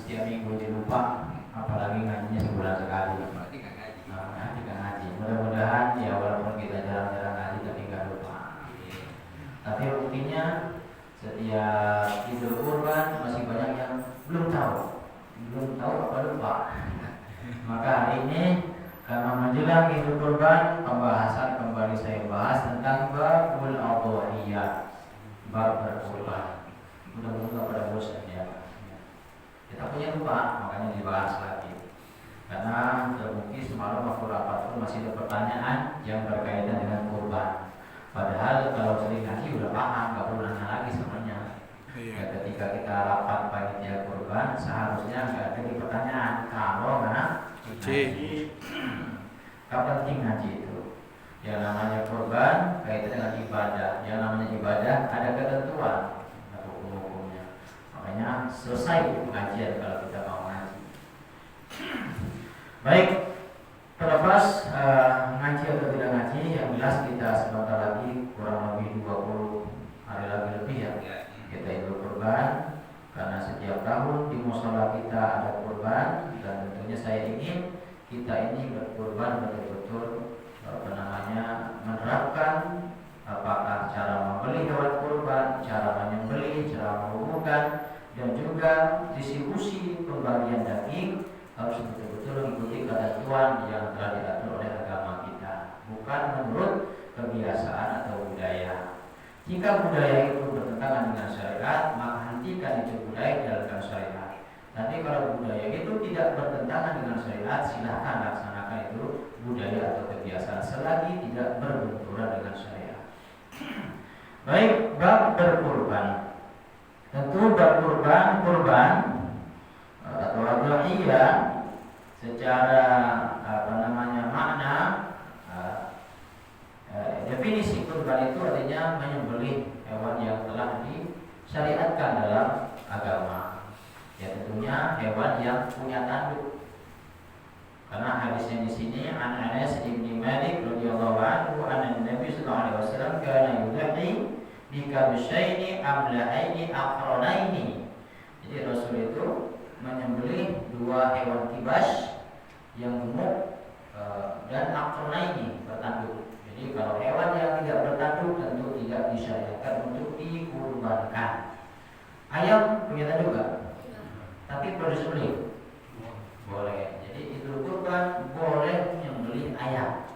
setiap minggu dilupa, apalagi ngajinya sebulan sekali. Berarti nggak ngaji. Tidak ngaji. Mudah-mudahan ya walaupun kita jarang-jarang ngaji tapi nggak lupa. Tapi buktinya setiap Idul Kurban masih banyak yang belum tahu apa lupa. Maka hari ini karena menjelang Idul Kurban, pembahasan kembali saya bahas tentang babul adhiyah, bab berkurban. Mudah-mudahan nggak pada bosan ya. Kita punya lupa, makanya dibahas lagi. Karena terbukti semalam waktu rapat pun masih ada pertanyaan yang berkaitan dengan kurban. Padahal kalau sering ngaji udah paham, nggak perlu nanya lagi semuanya. Ya, ketika kita rapat panitia kurban, seharusnya nggak ada di pertanyaan kalau nggak ngaji. Gak penting ngaji itu. Yang namanya kurban kaitan dengan ibadah. Yang namanya ibadah ada ketentuan atau hukum-hukumnya. Makanya selesai pengajian kalau kita mau ngaji. Baik, terlepas ngaji atau tidak ngaji, yang jelas kita sebentar lagi kurang lebih 20 hari lagi lebih ya kita Idul Kurban. Karena setiap tahun di mushola kita ada kurban, dan tentunya saya ingin kita ini berkurban betul-betul menerapkan apakah cara membeli hewan kurban, cara menyembelih, cara merubuhkan, dan juga distribusi pembagian daging harus betul-betul mengikuti ketentuan yang telah diatur oleh agama kita, bukan menurut kebiasaan atau budaya. Jika budaya itu bertentangan dengan syariat, maka hentikan itu budaya dalam syariat. Tapi kalau budaya itu tidak bertentangan dengan syariat, silahkan laksanakan itu budaya atau kebiasaan selagi tidak berbenturan dengan syariat. Baik, bab berkurban. Tentu bab kurban atau adhiyah secara makna definisi kurban itu artinya menyembelih hewan yang telah disyariatkan dalam agama. Ya tentunya hewan yang punya tanduk. Karena hadisnya di sini an Anas bin Malik radhiyallahu anhu anna Nabi sallallahu alaihi wasallam kana yudhi bi kabshaini amlahaini aqranaini. Jadi Rasul itu menyembelih dua hewan kibas yang gemuk dan aqranaini bertanduk. Jadi kalau hewan yang tidak bertanduk tentu tidak disyariatkan untuk dikurbankan. Ayam punya tanduk enggak? Tapi perlu disembelih? Boleh. Jadi Idul Kurban boleh menyembelih ayam.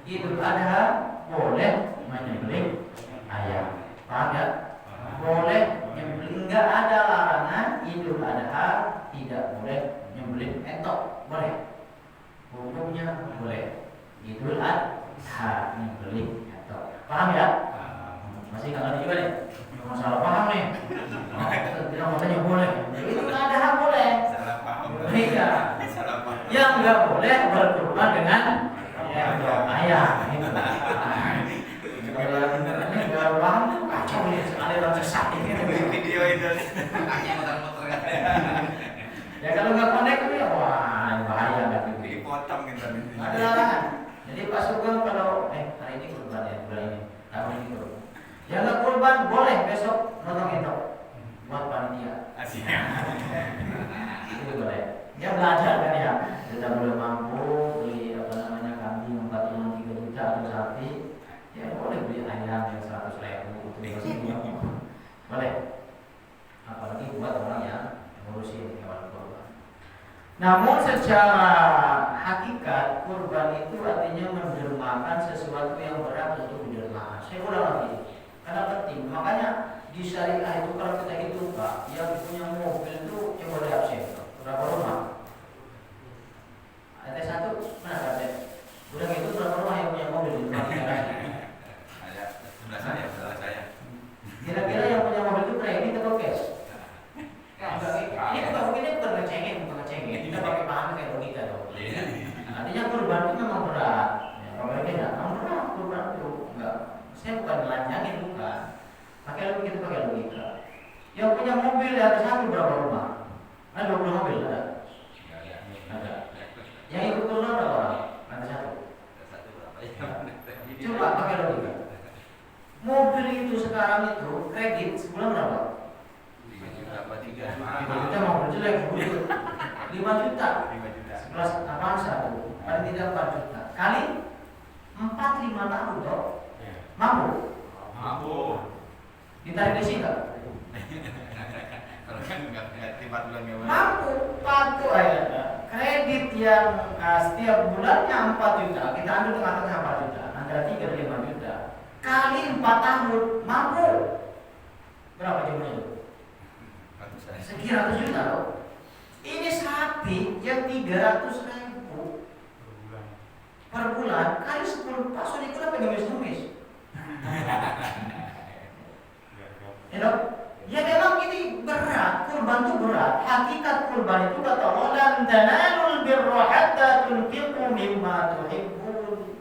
Idul Adha boleh menyembelih ayam. Paham ya? Boleh menyembelih, enggak ada larangan Idul Adha tidak boleh menyembelih entok, boleh. Hukumnya boleh. Idul Adha menyembelih entok. Paham ya? Masih enggak ngerti juga nih? Masalah paham nih. Tidak makanya boleh. Itu ada boleh. Salah paham. Iya. Salah paham. Yang nggak boleh berkurban dengan ayam. Kalau yang nggak paham tuh kacau nih. Sekali orang sesat ini. Video itu. Kakaknya muter-muter kan. Ya kalau nggak connect ya wah bahaya nggak gitu. Dipotong gitu. Ada larangan. Jadi Pak Sugeng kalau hari ini kurban ya bulan ini. Tahun ini kurban. Yang nggak kurban boleh besok nonton itu buat panitia. Asyik. Itu boleh. Dia belajar kan ya. Kita belum mampu beli kambing 43 juta atau sapi, ya boleh beli ayam yang 100.000 itu boleh. Apalagi buat orang yang ngurusin hewan kurban. Namun secara hakikat kurban itu artinya mendermakan sesuatu yang berat untuk didermakan. Saya ulang lagi. Karena penting, makanya di syariah itu kalau kita hitung Pak, yang punya mobil itu coba di absen berapa rumah? Ada satu, mana ada? Udah gitu berapa rumah yang punya mobil di rumah kita? Ada sebelah saya. Kira-kira yang punya mobil itu kredit atau cash? Ini bukan ngecengin, kita pakai paham kayak logika dong. Artinya kurban itu memang berat. Ya, kalau ini memang berat kurban itu enggak. Saya bukan melanjangin bukan. Pakai logika. Yang punya mobil ada satu berapa rumah? Ada 20 mobil ada. Ada. Yang ikut kurban berapa orang? Ada satu. Coba pakai logika. Mobil itu sekarang itu kredit sebulan berapa? 5 juta apa 3? 5 juta mobil jelek tahu toh. Mampu? Mampu. Ditarik isi enggak? Kalau kan nggak tiba bulan nggak Mampu, patuh kredit yang setiap bulannya 4 juta, kita ambil tengah-tengah 4 juta, antara 3 dan 5 juta, kali 4 tahun, mampu. Berapa jumlahnya itu? Sekian ratus juta loh. Ini sapi yang 300.000 per bulan kali 10, Pak Sony kenapa ngemis-ngemis? Ya memang ini berat, kurban itu berat. Hakikat kurban itu kata Allah, lan tanalul birra hatta tunfiqu mimma tuhibbun.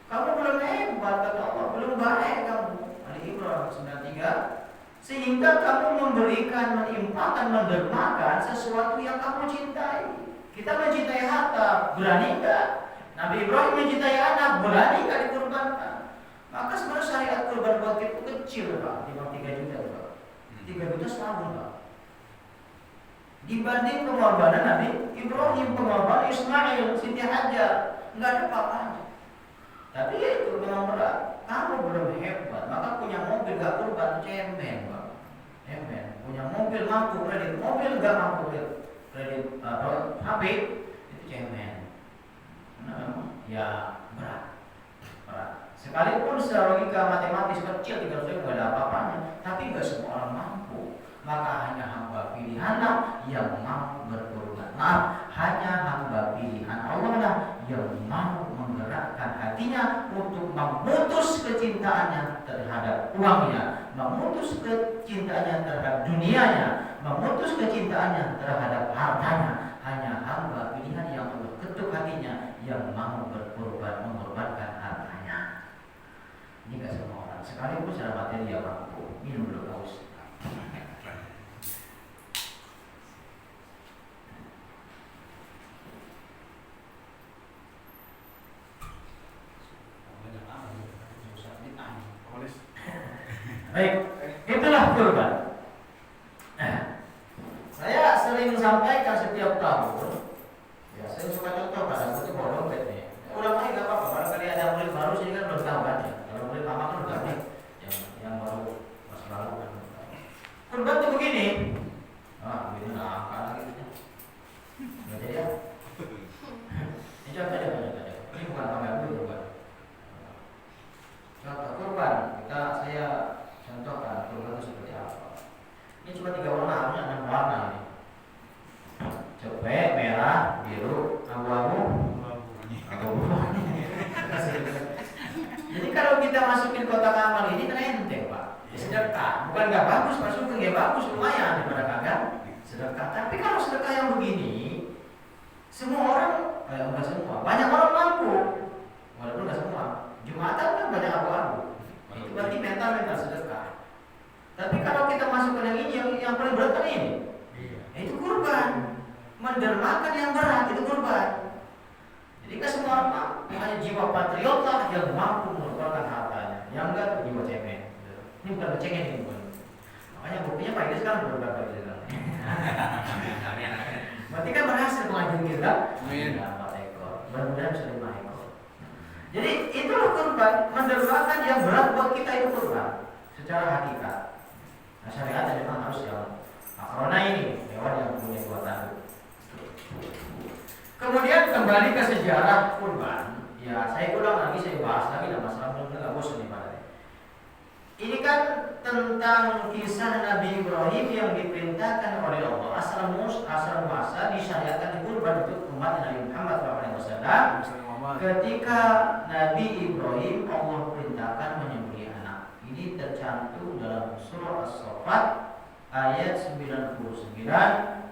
Kamu belum hebat kata Allah, belum baik kamu. Ali Imran 93. Sehingga kamu memberikan, menginfakkan, mendermakan sesuatu yang kamu cintai. Kita mencintai harta, berani enggak? Nabi Ibrahim mencintai anak, berani enggak dikurbankan? Maka sebenarnya syariat kurban buat itu kecil Pak, di bawah 3 juta Pak. 3 juta setahun Pak. Dibanding pengorbanan Nabi Ibrahim, pengorbanan Ismail, Siti Hajar, enggak ada apa-apanya. Tapi ya itu memang berat. Kamu belum hebat, maka punya mobil gak kurban, cemen Pak. Cemen. Punya mobil mampu kredit, mobil gak mampu kredit HP, itu cemen. Karena memang ya berat. Sekalipun secara logika matematis kecil 300.000 gak ada apa-apanya, tapi gak semua orang mampu. Maka hanya hamba pilihanlah yang mampu berkorban. Hanya hamba pilihan Allah lah yang mampu menggerakkan hatinya untuk memutus kecintaannya terhadap uangnya, memutus kecintaannya terhadap dunianya, memutus kecintaannya terhadap hartanya. Hanya hamba pilihan yang Allah ketuk hatinya yang mau berkorban, mengorbankan hartanya. Ini gak semua orang. Sekalipun secara materi ya mampu. Minum dulu haus. Baik, itulah kurban. Saya sering sampaikan setiap tahun. Ya, saya suka contoh pada waktu bawa dompet nih. Ulama nggak apa-apa. Barangkali ada murid baru sini kan belum tahu kan ya. Kalau murid lama kan udah nih. Yang baru masa lalu kan. Kurban tuh begini. Begini angka lagi. Nggak jadi ya. Ini contoh aja. Ini bukan pamer dulu kurban. Contoh kurban. Saya contohkan kurban itu seperti apa. Ini cuma 3 warna, harusnya 6 warna ini. Cobek, merah, biru, abu-abu. Jadi kalau kita masukin kotak amal ini kan enteng Pak. Sedekah, bukan nggak bagus, masukin ya bagus, lumayan daripada kagak sedekah. Tapi kalau sedekah yang begini, semua orang, enggak semua, banyak orang mampu. Walaupun nggak semua. Jumatan kan banyak abu-abu. Itu berarti mental sedekah. Tapi kalau kita masukkan yang ini, yang paling berat kan ini, itu kurban. Mendermakan yang berat itu kurban. Jadi kan semua orang mampu. Hanya jiwa patriot lah yang mampu mengorbankan hartanya. Yang enggak tuh jiwa cemen. Ini bukan bercengeng ini bukan. Makanya buktinya Pak Idris kan beberapa kali sekarang. Berarti kan berhasil pengajian kita. Amin. 4 ekor. Mudah-mudahan bisa 5 ekor. Jadi itulah kurban. Mendermakan yang berat buat kita itu kurban. Secara hakikat. Nah, syariat memang harus yang akrona ini hewan yang punya 2 tanduk. Kemudian kembali ke sejarah kurban. Ya, saya ulang lagi, saya bahas lagi dalam masalah benar-benar nggak bosan nih Pak. Ini kan tentang kisah Nabi Ibrahim yang diperintahkan oleh Allah asal muasa disyariatkan kurban untuk umat Nabi Muhammad SAW. Ketika Nabi Ibrahim Allah perintahkan menyembelih anak. Ini tercantum dalam surah As-Saffat ayat 99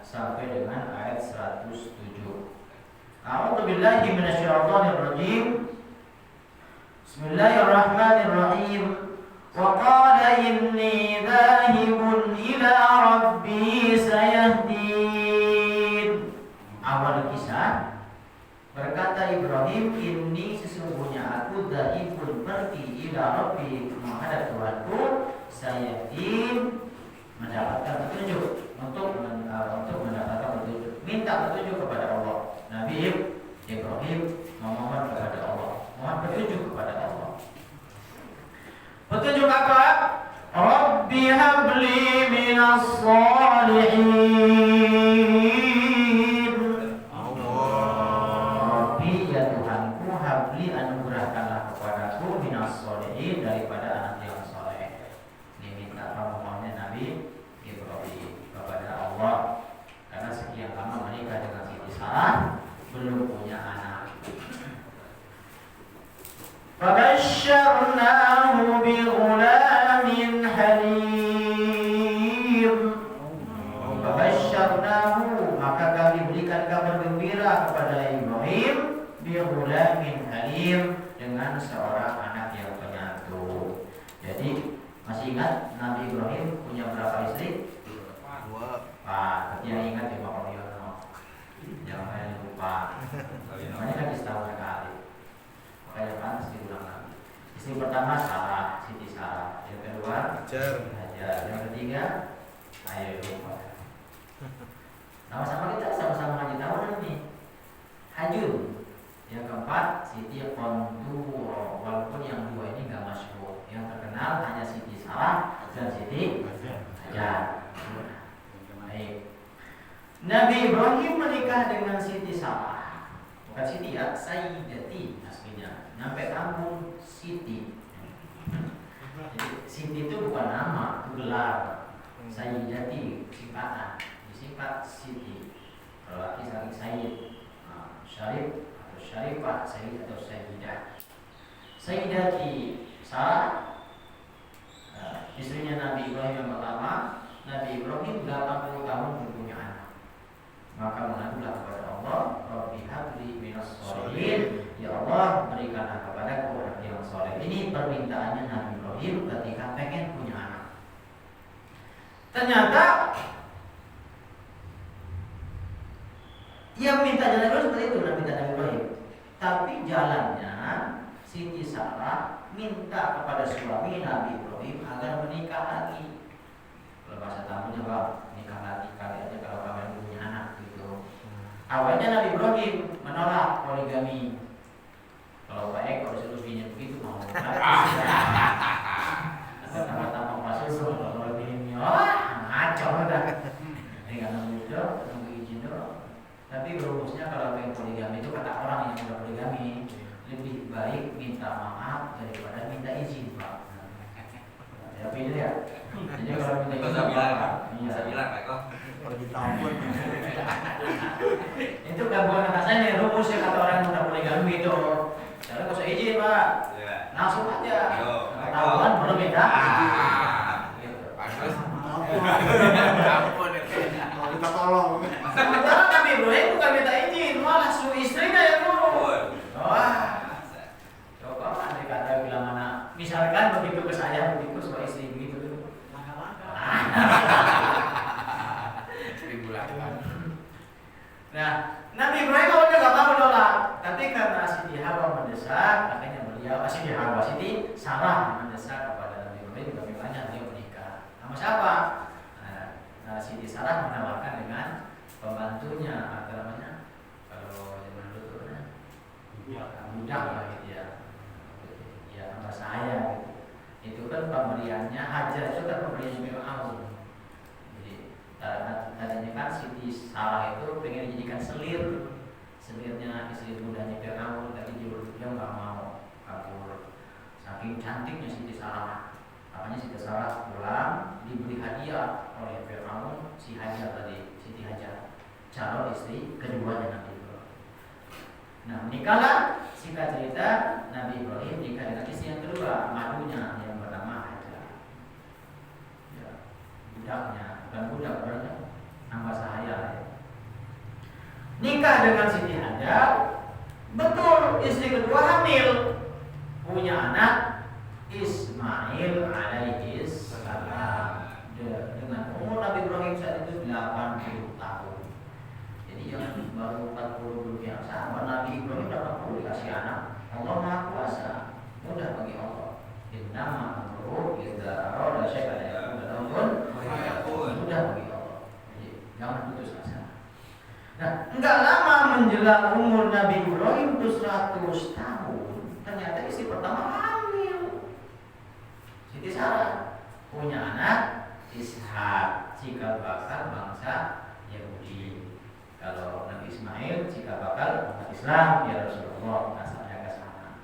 sampai dengan ayat 107. A'udzu billahi minasyaitonir rajim. Bismillahirrahmanirrahim. Wa qala inni dhahibun ila rabbi sayahdin. Awal kisah berkata Ibrahim, inni sesungguhnya aku dhahibun pergi ila rabbi menghadap Tuhanku sayahdin mendapatkan petunjuk untuk mendapatkan petunjuk, minta petunjuk kepada Allah. Nabi Ibrahim memohon kepada Allah, mohon petunjuk kepada Allah. salihin. Allah. Rabbi ya Tuhanku, habli anugerahkanlah kepadaku minas salihin, daripada anak yang soleh. Ini minta permohonannya Nabi Ibrahim kepada Allah, karena sekian lama menikah dengan Siti Sarah belum punya anak. Fabasyarnahu bighulamin halim. Fabasyarnahu, maka kami berikan kabar gembira kepada Ibrahim bighulamin halim, dengan seorang anak yang penyantun. Jadi masih ingat Nabi Ibrahim punya berapa istri? 2. Pak, dia ingat ya Pak Oriono. Jangan lupa. Makanya kan setahun sekali. Makanya pantas diulang lagi. Istri pertama Sarah, Siti Sarah. Yang kedua Hajar. Hajar. Yang ketiga ayo lupa. Sama-sama kita sama-sama ngaji tahunan nih. Hajun. Yang keempat Siti Qontur. Walaupun yang dua ini nggak masyhur. Yang terkenal hanya Siti Sarah dan Siti Hajar. Baik. Nabi Ibrahim menikah dengan Siti Sarah. Bukan Siti ya, Sayyidati aslinya. Sampai kampung Siti. Jadi Siti itu bukan nama, itu gelar. Sayyidati singkatan, disingkat Siti. Kalau laki saling Sayyid, Syarif atau Syarifah, Sayyid atau Sayyidah. Sayyidati Sarah, istrinya Nabi Ibrahim yang pertama. Nabi Ibrahim 80 tahun punya anak. Maka mengadulah kepada Allah, Rabbi habli minas sholihin, ya Allah berikanlah kepadaku anak yang soleh. Ini permintaannya Nabi Ibrahim ketika pengen punya anak. Ternyata yang minta jalan Ibrahim seperti itu, Nabi Ibrahim. Tapi jalannya Siti Sarah minta kepada suami Nabi Ibrahim agar menikah lagi. Kalau bahasa tamunya bang, nikah lagi kali aja kalau kalian punya anak gitu. Awalnya Nabi Ibrahim menolak poligami. Kalau Pak Eko solusinya begitu mau. Pertama-tama masuk kalau poligami, wah ngaco udah. Ini kan nunggu izin doang. Tapi rumusnya kalau pengen poligami itu kata orang yang udah poligami lebih baik minta maaf daripada minta izin Pak. Ya beda ya. Jadi kalau minta izin Bisa bilang Pak Eko. Permintaan. itu kan bukan kata saya nih, rumus ya kata orang yang udah poligami itu. Jangan nggak usah izin Pak, Iya. langsung aja. Yo, Ketahuan baru minta. Gitu. Bagus. Ampun. Kalau kita tolong. Sementara Nabi Ibrahim bukan minta izin, malah su istrinya yang nurut. Wah, coba andai kata bilang anak, misalkan begitu ke saya begitu sama istri begitu. Nah, Nabi Ibrahim awalnya nggak mau menolak, tapi karena Siti Hawa mendesak, akhirnya beliau Siti Sarah mendesak kepada Nabi Ibrahim, bagaimana beliau menikah. Sama siapa? Nah, Siti Sarah menawarkan dengan pembantunya, apa namanya? Kalau zaman dulu tuh, budak lah gitu ya. Ya sama saya gitu. Itu kan pemberiannya Hajar, itu kan pemberiannya Fir'aun. Tadinya kan Siti Sarah itu pengen dijadikan selirnya istri mudanya Fir'aun, tapi dia nggak mau kabur. Saking cantiknya Siti Sarah, makanya Siti Sarah pulang diberi hadiah oleh Fir'aun si Hajar tadi, Siti Hajar, calon istri keduanya Nabi Ibrahim. Nah menikahlah, singkat cerita Nabi Ibrahim nikah dengan istri yang kedua, madunya yang bernama Hajar. Ya, budaknya. Dan budak berarti nama saya ya. Nikah dengan Siti Hajar, betul istri kedua hamil, punya anak Ismail alaihi salam dengan umur Nabi Ibrahim saat itu 80 tahun. Jadi yang baru 40 belum yang sama, Nabi Ibrahim 80 dikasih anak. Allah Maha Kuasa, mudah bagi Allah. Innama amruhu idza arada syai'an mudah bagi Allah. Jadi jangan putus asa. Nah, enggak lama menjelang umur Nabi Ibrahim itu 100 tahun, ternyata istri pertama hamil. Siti Sarah punya anak Ishak cikal bakal bangsa Yahudi. Kalau Nabi Ismail cikal bakal umat Islam, ya Rasulullah asalnya ke sana.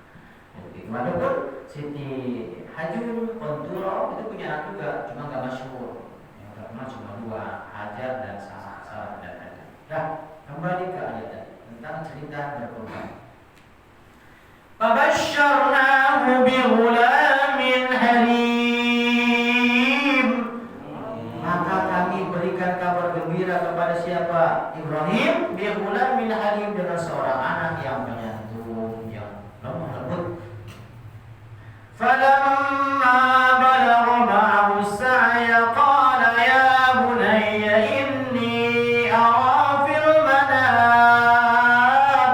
Begitu. Walaupun Siti Hajun Konturo itu punya anak juga, cuma nggak masyhur. Yang terkenal cuma dua, Hajar dan Sarah dan Hajar. Nah, kembali ke ayat tadi tentang cerita berkorban. Fabasyarnahu bighulamin halim. Maka kami berikan kabar gembira kepada siapa? Ibrahim bighulamin halim, dengan seorang anak yang penyantun, yang lemah lembut. Falamma balagha ma'ahu as-sa'ya qala ya bunayya inni ara fil manam.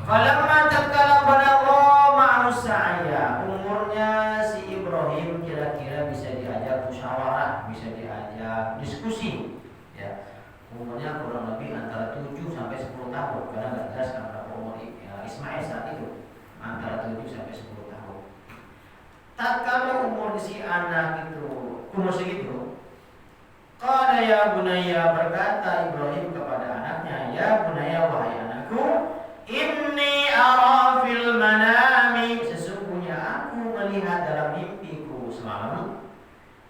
Falamma tatkala balagha ma'ahu as-sa'ya, umurnya si Ibrahim kira-kira bisa diajak musyawarah, bisa diajak diskusi, ya. Umurnya kurang lebih antara 7 sampai 10 tahun, karena enggak jelas berapa umur Ismail saat itu. Antara 7 sampai 10 tahun. Tatkala umur si anak itu umur segitu, qala ya bunayya, berkata Ibrahim kepada anaknya, ya bunayya, wahai anakku, inni ara fil manami, sesungguhnya aku melihat dalam mimpiku semalam,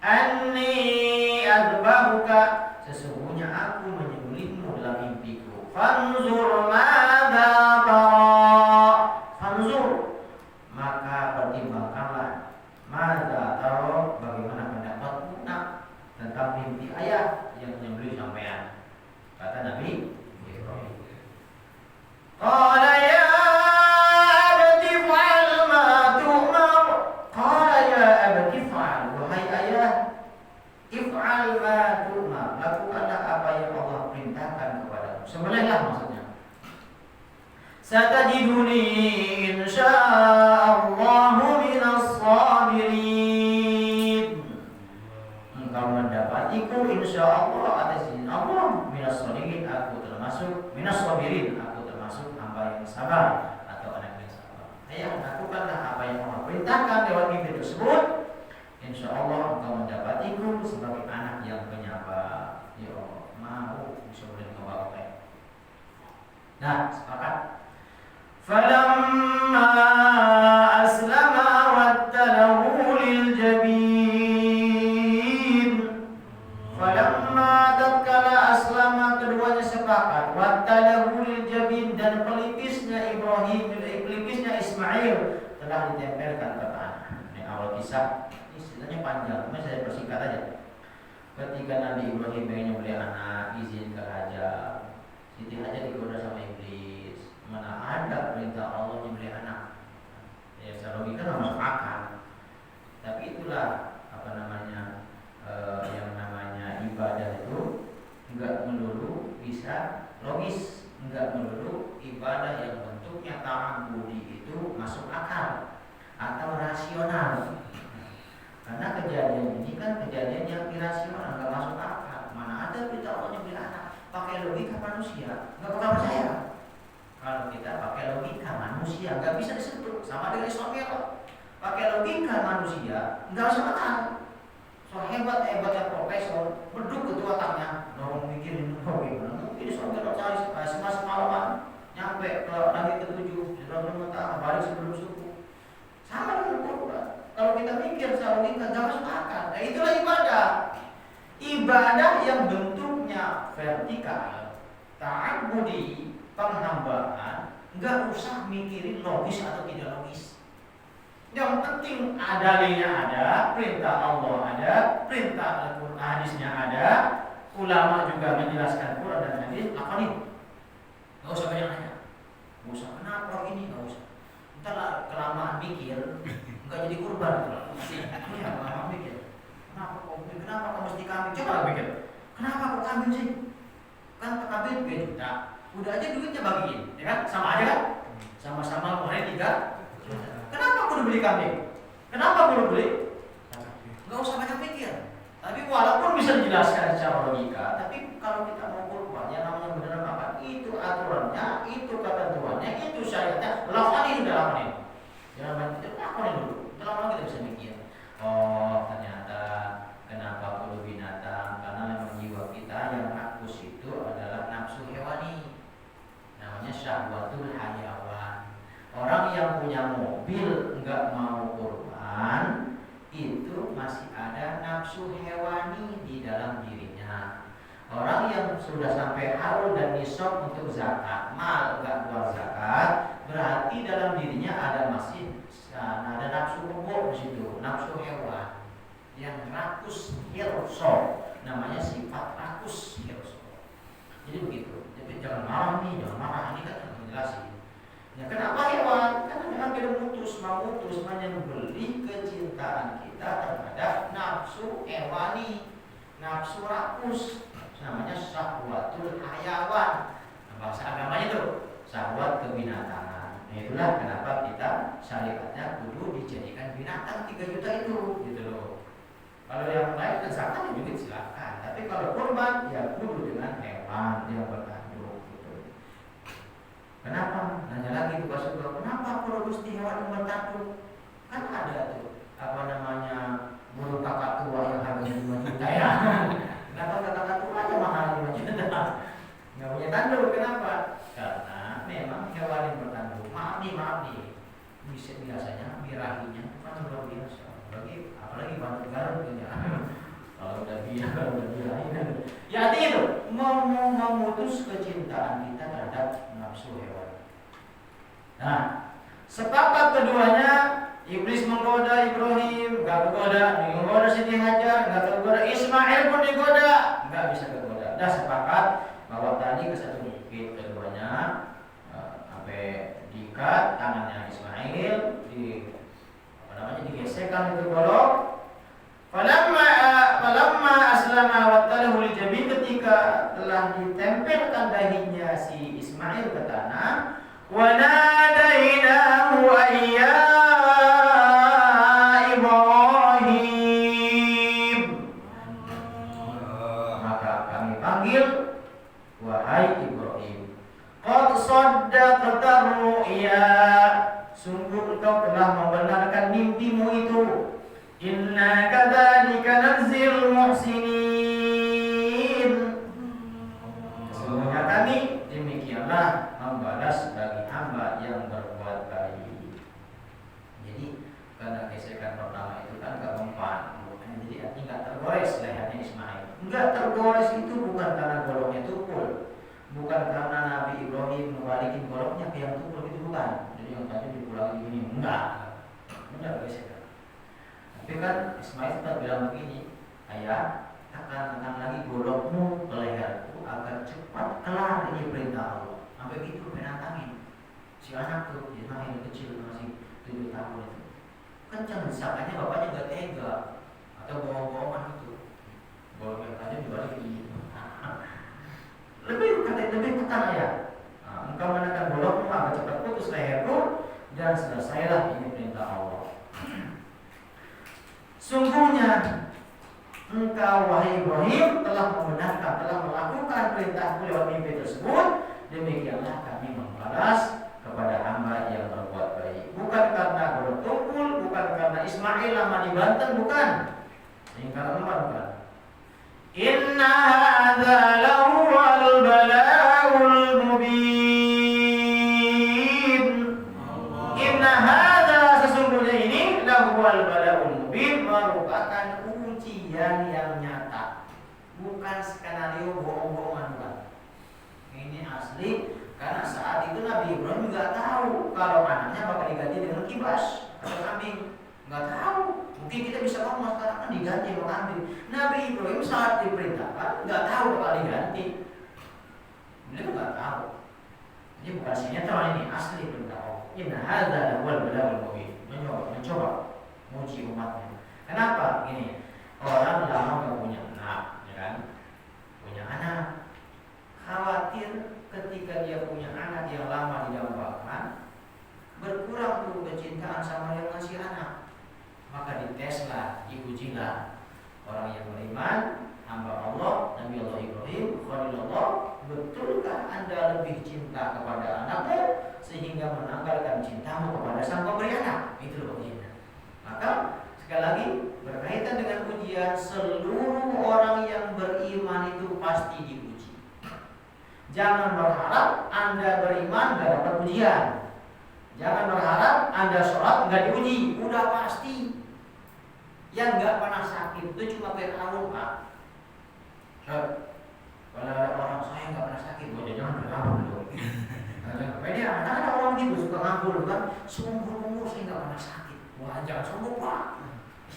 anni adbahuka, sesungguhnya aku menyembelihmu dalam mimpiku, fanzur madza tara, fanzur, maka pertimbangkanlah, madza tara, bagaimana pendapatmu nak tentang mimpi ayah yang menyembelih sampean. Kata Nabi Ibrahim, qala ya abati fa'al ma tu'mar. Qala ya abati fa'al, wahai ayah, if'al ma tu'mar, lakukanlah apa yang Allah perintahkan kepadamu. Sembelihlah maksudnya. Satajiduni insya'allahu minas sabirin. Engkau mendapatiku insyaallah atas izin Allah minas sabirin, aku termasuk minas sabirin, aku termasuk hamba yang sabar atau anak yang sabar. Ayah, lakukanlah apa yang Allah perintahkan lewat mimpi tersebut. Insyaallah engkau mendapatiku sebagai anak yang penyabar. Ya Allah, mau disebutkan kepada Allah. Nah, sepakat. Falamma aslama wattalahu liljabin. Falamma tatkala aslama, keduanya sepakat, wattalahu liljabin, dan pelipisnya Ibrahim, pelipisnya Ismail telah ditempelkan ke tanah. Ini awal kisah, istilahnya panjang, cuma saya persingkat aja. Ketika Nabi Ibrahim pengen beli anak, izin ke Hajar, Siti Hajar digoda sama iblis. Mana ada perintah Allah membeli anak? Ya secara logika nggak masuk akal. Tapi itulah apa namanya, yang namanya ibadah itu enggak melulu bisa logis, enggak melulu ibadah yang bentuknya ta'abbudi itu masuk akal atau rasional. Karena kejadian ini kan kejadian yang irasional, enggak masuk akal. Mana ada perintah Allah membeli anak? Pakai logika manusia, enggak bakal percaya. Kalau kita pakai logika manusia, nggak bisa disebut, sama dengan Ismail. Pakai logika manusia, nggak masuk akal. So hebatnya profesor, beduk itu otaknya, dorong mikirin gimana. Mungkin Ismail cari semalaman, nyampe ke langit ketujuh, sudah mengetahui balik sebelum subuh. Sama dengan Quran. Kalau kita mikir secara logika, nggak masuk akal. Nah, itulah ibadah. Ibadah yang bentuknya vertikal, ta'abbudi, penghambaan, nggak usah mikirin logis atau tidak logis. Yang penting dalilnya ada, perintah Allah ada, perintah Al-Quran hadisnya ada, ulama juga menjelaskan Quran dan hadis, apa nih? Nggak usah banyak nanya, nggak usah kenapa ini, nggak usah. Ntar kelamaan mikir, nggak jadi kurban. Iya, kelamaan mikir. Kenapa kamu mesti kambing? Coba mikir, kenapa kok kambing sih? Kan kambing 3 juta. Udah aja duitnya bagiin, ya kan? Sama aja kan? Sama-sama kemarin 3. Kenapa perlu beli kambing? Kenapa perlu beli? Gak usah banyak pikir. Tapi walaupun bisa dijelaskan secara logika, tapi kalau kita mau kurban, yang namanya beneran apa? Itu aturannya, itu ketentuannya, itu syariatnya. Lakukan ini, udah lakukan ini. Jangan banyak pikir, lakukan ini dulu. Lama-lama kita bisa mikir. Oh, ternyata yang sudah sampai haul dan nisab untuk zakat, mal enggak keluar zakat, berarti dalam dirinya ada masih ada nafsu pokok di situ, nafsu hewan yang rakus hirso, namanya sifat rakus hirso. Jadi begitu. Jadi jangan marah nih, jangan marah, ini kan menjelasin. Ya kenapa hewan? Karena memang kita memutus menyembelih kecintaan kita terhadap nafsu hewani, nafsu rakus, namanya syahwatul hayawan. Nah, bahasa agamanya itu syahwat kebinatangan. Nah, itulah kenapa kita syariatnya kudu dijadikan binatang 3 juta itu, gitu loh. Kalau yang lain dan zakat juga silakan, tapi kalau kurban ya kudu dengan hewan yang bertanduk, gitu. Kenapa? Nanya lagi tuh Rasulullah, kenapa kalau gusti hewan yang bertanduk? Kan ada tuh apa namanya burung kakak tua yang harganya 5 juta ya. Kenapa kakak tua aja mahal 5 juta? Nggak punya tanduk, kenapa? Karena memang hewan yang bertanduk, maaf nih, biasanya birahinya kan luar biasa. Apalagi bantu garut ya. Kalau udah birahi, ya itu memutus kecintaan kita terhadap nafsu hewan. Nah, sepakat keduanya, iblis menggoda Ibrahim, nggak kegoda, menggoda Siti Hajar, nggak kegoda, Ismail pun digoda, nggak bisa kegoda. Dah sepakat bahwa tadi ke satu bukit keduanya sampai diikat tangannya Ismail, digesekkan itu golok. Falamma aslama wa talahu liljabin, ketika telah ditempelkan dahinya si Ismail ke tanah, wa nadainahu ayya Ibrahim, maka kami panggil wahai Ibrahim, qad saddaqta ru'ya, sungguh engkau telah membenarkan mimpimu itu. Inna kadzalika nadzil muhsinin, sesungguhnya kami demikianlah membalas bagi hamba yang berbuat baik. Jadi karena gesekan pertama itu kan gak mempan, jadi artinya gak tergores lehernya Ismail. Enggak tergores itu bukan karena goloknya tukul, bukan karena Nabi Ibrahim membalikin goloknya ke yang tukul, itu bukan. Jadi yang tadi dipulangi ini enggak gesekan. Tapi kan Ismail tetap bilang begini, ayah, tekan lagi golokmu ke leherku agar cepat kelar ini perintah Allah. Sampai gitu penantangin si anak tuh, Ismail kecil masih 7 tahun itu. Kencang disangkanya bapaknya gak tega atau bohong-bohongan itu. Goloknya tadi dibalik gitu. Lebih tekan ya. Engkau menekan golokmu agar cepat putus leherku dan selesailah ini perintah Allah. Sungguhnya engkau wahai Ibrahim telah membenarkan, telah melakukan perintahku lewat mimpi tersebut. Demikianlah kami membalas kepada hamba yang berbuat baik. Bukan karena golok tukul, bukan karena Ismail lama di Banten, bukan. Ini kalau bukan. Inna hadza lahuwal bala'ul mubin. Inna hadza, sesungguhnya ini lahuwal bala'ul mubin, merupakan ujian yang nyata, bukan skenario bohong-bohongan, bukan. Ini asli, karena saat itu Nabi Ibrahim nggak tahu kalau anaknya bakal diganti dengan kibas atau kambing, nggak tahu. Mungkin kita bisa ngomong sekarang kan diganti sama kambing. Nabi Ibrahim saat diperintahkan nggak tahu bakal diganti, beliau nggak tahu. Ini bukan sinetron, ini asli perintah Allah. Inna hadza lahuwal bala'ul mubin, mencoba menguji umatnya. Kenapa? Ini orang lama nggak punya anak, ya kan? Punya anak, khawatir ketika dia punya anak yang lama didambakan, berkurang tuh kecintaan sama yang ngasih anak. Maka diteslah, diujilah orang yang beriman, hamba Allah, Nabi Allah Ibrahim, Khalilullah. Betulkah Anda lebih cinta kepada anakmu sehingga menanggalkan cintamu kepada sang pemberi anak? Itu loh ujiannya. Maka sekali lagi berkaitan dengan ujian, seluruh orang yang beriman itu pasti diuji. Jangan berharap Anda beriman gak dapat ujian. Jangan berharap Anda sholat gak diuji. Udah pasti. Yang gak pernah sakit itu cuma Fir'aun, Pak. Kalau pernah sakit. Jangan berangkul dong. Dia ada orang gitu suka ngangkul kan, sungguh saya nggak pernah sakit. Wah jangan sombong Pak,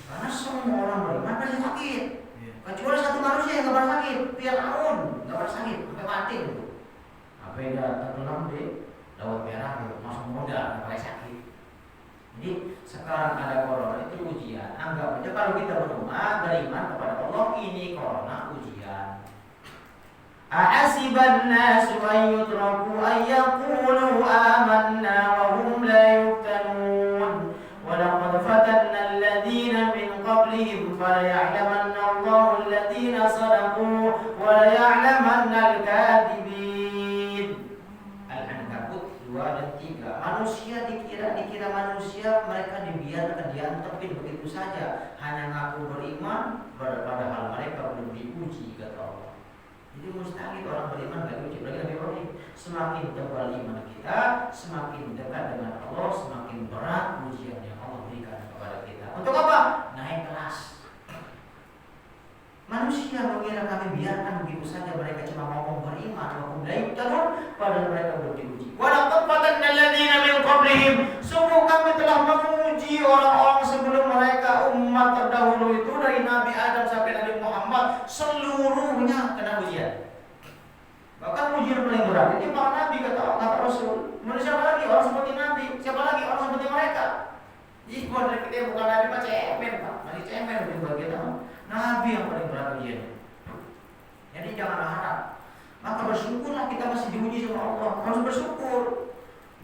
karena semua orang beriman pasti sakit. Kecuali satu manusia yang nggak pernah sakit, Fir'aun nggak pernah sakit sampai mati gitu. Apa yang tenggelam di laut merah gitu, masuk modal nggak pernah sakit. Jadi sekarang ada corona itu ujian. Anggap aja kalau kita beriman kepada Allah, ini corona ujian. A'asiban nasu an yutraku an yaqulu amanna wa hum la yuftanun wa laqad fatanna alladhina min qablihim falaya'lamanna Allahu alladhina sadaqu wa laya'lamanna al-kadhibin. Al-Ankabut 2 dan 3. Manusia dikira manusia, mereka dibiarkan diantepin begitu saja, hanya ngaku beriman padahal mereka belum diuji kata Allah. Jadi mustahil orang beriman gak diuji. Berarti Nabi Ibrahim, semakin tebal iman kita, semakin dekat dengan Allah, semakin berat ujian yang Allah berikan kepada kita. Untuk apa? Naik kelas. Manusia mengira kami biarkan begitu saja, mereka cuma ngomong beriman, wahum la yuftanun, padahal mereka belum diuji. Walaqad fatanna alladziina min qablihim, sungguh kami telah menguji orang-orang sebelum mereka, umat terdahulu itu dari Nabi Adam sampai Nabi Muhammad, seluruhnya kena ujian. Bahkan ujian paling berat itu para nabi kata Rasul. Manusia siapa lagi? Orang seperti Nabi. Siapa lagi? Orang seperti mereka. Jadi kalau kita bukan Nabi, Pak cemen Pak, masih cemen juga kita. Nabi yang paling berat ujian. Jadi jangan harap. Maka bersyukurlah kita masih diuji sama Allah. Harus bersyukur.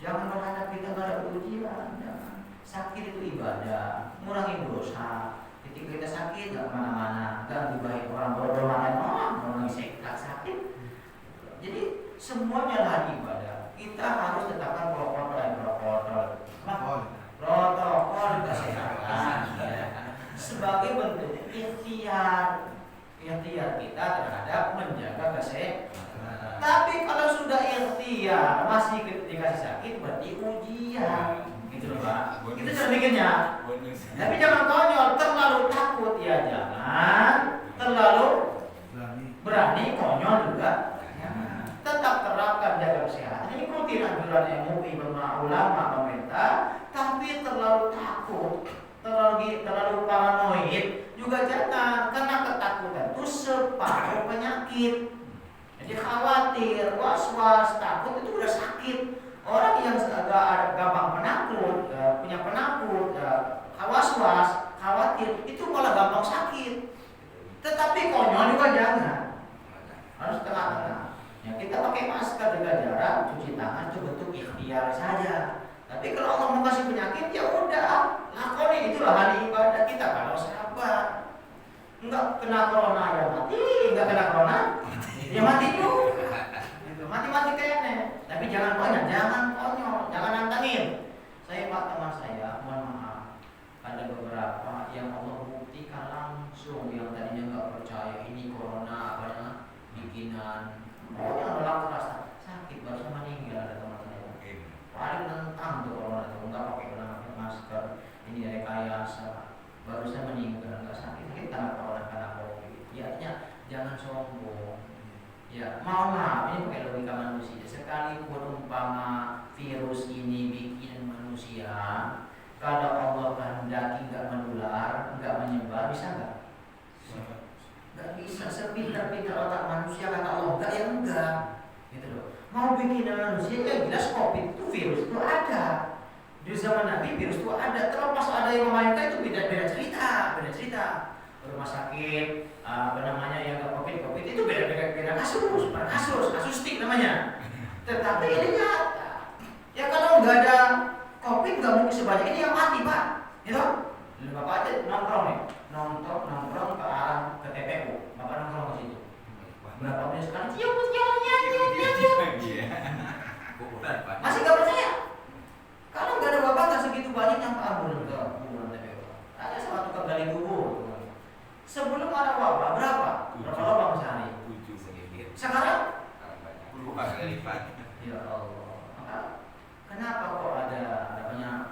Jangan berharap kita nggak ada ujian. Jangan. Sakit itu ibadah, ngurangi dosa. Ketika kita sakit nggak kemana-mana, nggak dibaik orang berdoa orang sakit. Jadi semuanya lah ibadah. Kita harus tetapkan protokol kesehatan sebagai bentuk ikhtiar kita terhadap menjaga kesehatan. Tapi kalau sudah ikhtiar masih dikasih sakit berarti ujian. Gitu loh Pak. Itu cara bikinnya. Tapi jangan konyol, terlalu takut ya jangan, terlalu berani konyol juga. Tetap terapkan jaga kesehatan. Ikuti anjuran MUI, ulama, pemerintah. Tapi terlalu takut, terlalu paranoid juga jangan. Karena ketakutan itu separuh penyakit. Jadi khawatir, was-was, takut itu udah sakit. Orang yang agak gampang penakut, punya penakut, was-was, khawatir, itu malah gampang sakit. Tetapi konyol juga jangan. Harus tengah-tengah. Ya, kita pakai masker, jaga jarak, cuci tangan itu bentuk ikhtiar saja. Tapi kalau Allah mau kasih penyakit ya udah, lakoni, itulah hari ibadah kita. Kalau sabar, enggak kena corona ya mati, enggak kena corona ya mati juga. Gitu, mati kayaknya. Tapi jangan konyol, jangan nantangin. Saya Pak, teman saya, mohon maaf, ada beberapa yang Allah buktikan langsung, yang tadinya nggak percaya ini corona apanya bikinan. Yang berlaku rasa sakit baru meninggal, ada teman saya. Paling nentang tuh corona itu nggak pakai masker, ini rekayasa. Barusan meninggal nggak sakit karena COVID. Ya artinya jangan sombong. Ya maaf ini pakai logika manusia. Sekalipun umpama virus ini bikin manusia, kalau Allah kehendaki nggak menular, nggak menyebar, bisa nggak? Gak bisa, sepintar-pintar otak manusia kata Allah enggak gitu loh. Mau bikin manusia ya jelas COVID itu virus itu ada. Di zaman Nabi virus itu ada. Terlepas ada yang memainkan itu beda cerita. Rumah sakit yang gak COVID itu beda kasus stik namanya. Tetapi ini nyata. Ya kalau nggak ada COVID nggak mungkin sebanyak ini yang mati Pak. Gitu. Bapak aja nongkrong ke arah ke TPU, Bapak nongkrong ke situ. Berapa menit sekali? Cium. Masih nggak percaya? Kalau nggak ada Bapak nggak segitu banyaknya Pak ambulan ke TPU. Ada sama tukang gali kubur. Sebelum ada wabah berapa lubang sehari? 7 Sekarang? 10 kali lipat. Ya Allah. Maka kenapa kok ada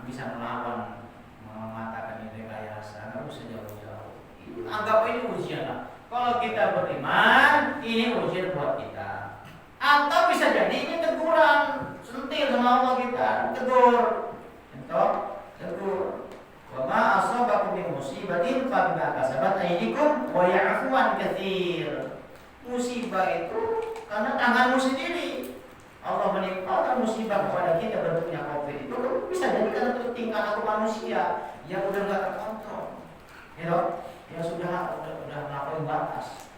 bisa melawan? Mengatakan ini rekayasa, nggak usah jauh-jauh. Anggap ini ujian lah. Kalau kita beriman, ini ujian buat kita. Atau bisa jadi ini teguran, sentil sama Allah kita, tegur. Tegur. Wa ma asabakum min musibatin fa bima kasabat aydikum wa ya'fu an katsir. Musibah itu karena tanganmu sendiri. Allah menimpakan musibah kepada kita bentuknya Covid itu bisa jadi karena tingkah laku manusia yang udah nggak terkontrol, yang sudah melampaui batas,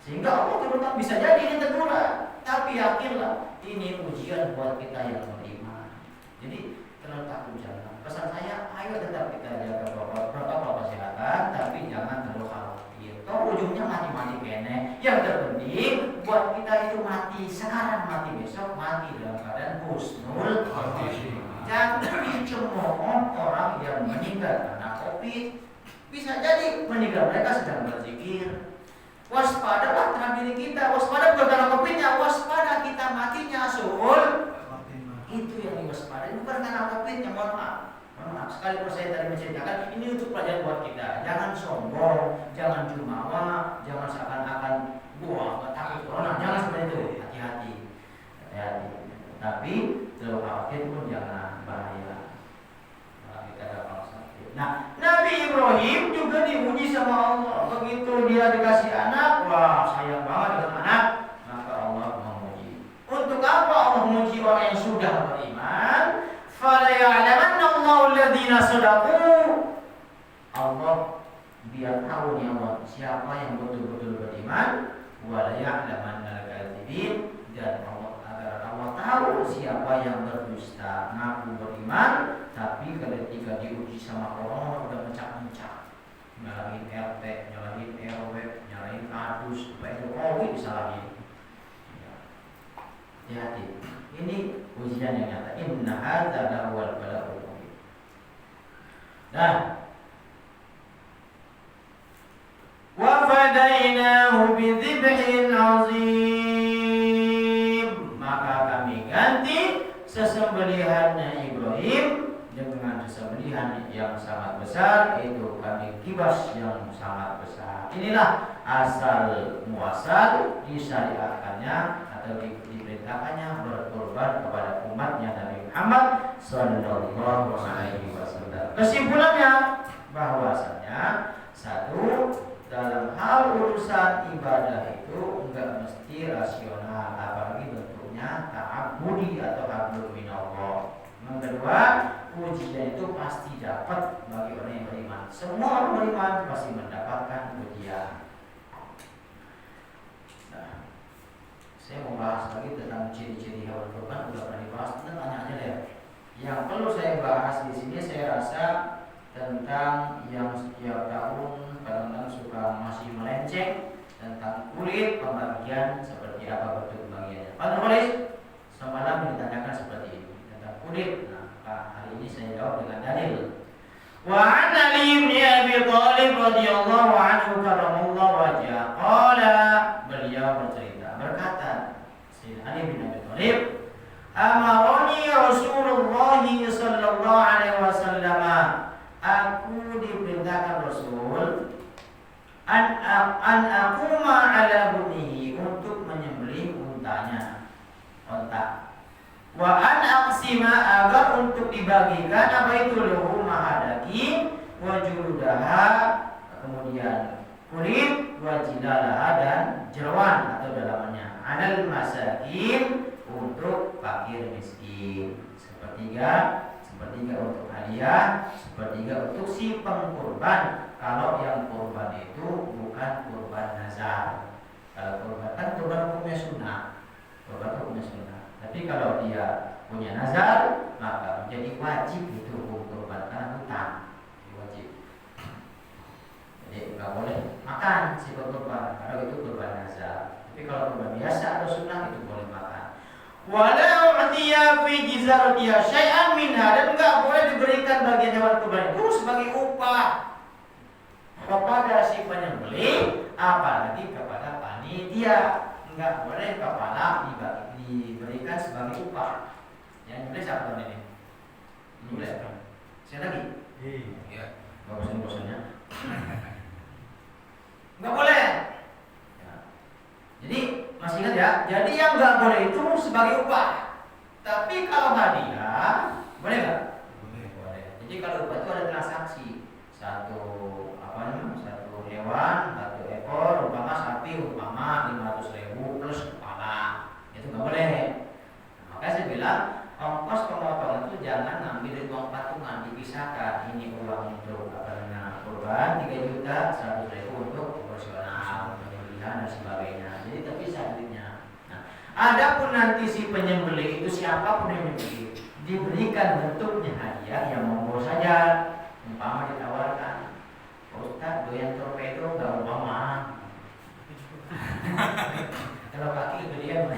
sehingga Allah terutama bisa jadi ini teguran. Tapi yakinlah ini ujian buat kita yang beriman. Jadi terletak ujian. Pesan saya, ayo tetap kita jaga protokol kesehatan, tapi jangan terlalu khawatir. Toh ujungnya mati-mati kene. Yang terpenting buat kita itu mati sekarang, mati besok, mati dalam keadaan husnul khotimah. Jangan dicemooh orang yang meninggal karena Covid. Bisa jadi meninggal mereka sedang berzikir. Waspadalah terhadap diri kita, waspada bukan karena Covid-nya, waspada kita matinya suhul. Itu yang diwaspadai, bukan karena Covid-nya. Mohon maaf. Sekali saya tadi menceritakan ini untuk pelajaran buat kita. Jangan sombong, jangan jumawa, jangan seakan-akan gua takut corona. Jangan seperti itu. Hati-hati. Tapi terlalu khawatir pun jangan, bahaya. Kita gampang sakit. Nah, Nabi Ibrahim juga diuji sama Allah. Begitu dia dikasih anak, wah sayang banget dengan anak, maka Allah menguji. Untuk apa Allah menguji orang yang sudah beriman? Fala ya'lamanna Allahu alladziina shadaqu. Allah biar tahu nih Allah siapa yang betul-betul beriman, wa la ya'lamanna al-kadzibin, dan Allah agar Allah tahu siapa yang berdusta, ngaku beriman tapi ketika diuji sama orang udah mencak-mencak, nyalahin RT, nyalahin RW, nyalahin kadus, supaya Jokowi disalahin. Hati-hati. Ini ujian yang nyata. Inna hadza lahuwal bala'ul mubin. Nah, wa fadainahu bidzibhin 'azim. Maka kami ganti sesembelihannya Ibrahim dengan sesembelihan yang sangat besar, itu kami kibas yang sangat besar. Inilah asal muasal disyariatkannya atau diperintahkannya berkorban kepada umatnya Nabi Muhammad sallallahu alaihi wasallam. Kesimpulannya bahwasanya satu, dalam hal urusan ibadah itu enggak mesti rasional, apalagi bentuknya ta'abbudi atau hablum minallah. Yang kedua, ujian itu pasti dapat bagi orang yang beriman. Semua orang beriman pasti mendapatkan ujian. Nah, saya mau bahas lagi tentang ciri-ciri hewan kurban, udah pernah dibahas, tanya aja deh. Yang perlu saya bahas di sini saya rasa tentang yang setiap tahun kadang-kadang suka masih melenceng tentang kulit, pembagian seperti apa bentuk pembagiannya. Pak Nurholis semalam ditanyakan seperti ini tentang kulit. Nah, hari ini saya jawab dengan dalil. Wa an Ali bin Abi Thalib radhiyallahu anhu karramallahu wajhahu qala, beliau berkata, Sayyidina Ali bin Abi Thalib, amaroni Rasulullah sallallahu alaihi wasallam, aku diperintahkan Rasul an aquma ala bunihi, untuk menyembelih untanya, unta. Wa an aqsima, agar untuk dibagikan apa itu luhumah daging, wa juludaha, kemudian kulit, wa jilalaha, dan jeroan atau dalamannya, anal masakin, untuk fakir miskin. Sepertiga untuk hadiah, sepertiga untuk si pengkurban. Kalau yang kurban itu bukan kurban nazar. Kalau kurban kan kurban hukumnya sunnah. Tapi kalau dia punya nazar, maka menjadi wajib itu kurban, karena hutang, wajib. Jadi nggak boleh makan si kurban kalau itu kurban nazar. Tapi kalau kurban biasa atau sunnah itu boleh makan. Walau u'tiya fi jizartiha syai'an minha, dan enggak boleh diberikan bagian hewan kurban itu sebagai upah kepada si penyembelih, apalagi kepada panitia. Enggak boleh kepala diberikan sebagai upah. Yang nyembelih siapa tahun ini? Nyembelih siapa? Saya lagi? Iya. Enggak bosan-bosannya. Enggak boleh. Ya. Jadi masih ingat ya, jadi yang nggak boleh itu sebagai upah. Tapi kalau hadiah boleh nggak? Boleh. Jadi kalau upah itu ada transaksi. Satu hewan, 1 ekor, umpama sapi, umpama 500.000 plus kepala, itu nggak boleh. Makanya saya bilang ongkos pemotongan itu jangan ngambil dari uang patungan, dipisahkan. Ini uang untuk kurban 3 juta, 100.000 untuk operasional, penyembelihan dan sebagainya. Jadi terpisah duitnya. Nah, adapun nanti si penyembelih itu siapapun yang menyembelih diberikan bentuknya hadiah yang monggo saja. Umpama ditawarkan, Ustaz doyan torpedo nggak umpama. Kalau kaki gedean